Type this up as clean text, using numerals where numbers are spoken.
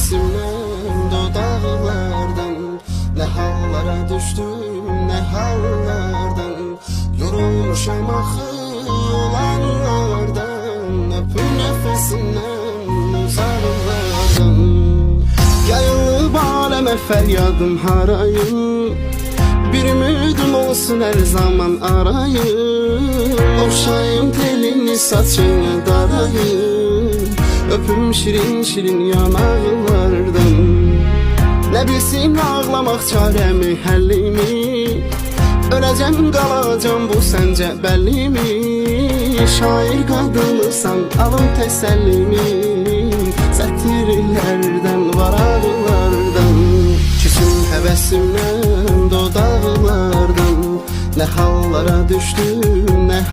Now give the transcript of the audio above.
həvəsimdən dodaqlardan, nə hallara düşdüm, nə hallardan. Yorulmuşam axı olanlardan, öpür nəfəsindən uzaqlardan. Yayılıb aləmə fəryadım harayım, bir ümidim olsun hər zaman arayım. Oxşayım telini saçını darayım, öpüm şirin şirin yanaqlardan. Nə bilsin ağlamaq çarəmi, həllimi, öləcəm qalacam bu səncə bəllimi. Şair qadınısan alın təsəllimi, sətirlərdən varaqlardan. Küsüm həvəsimdən dodaqlardan, nə hallara düşdüm, nə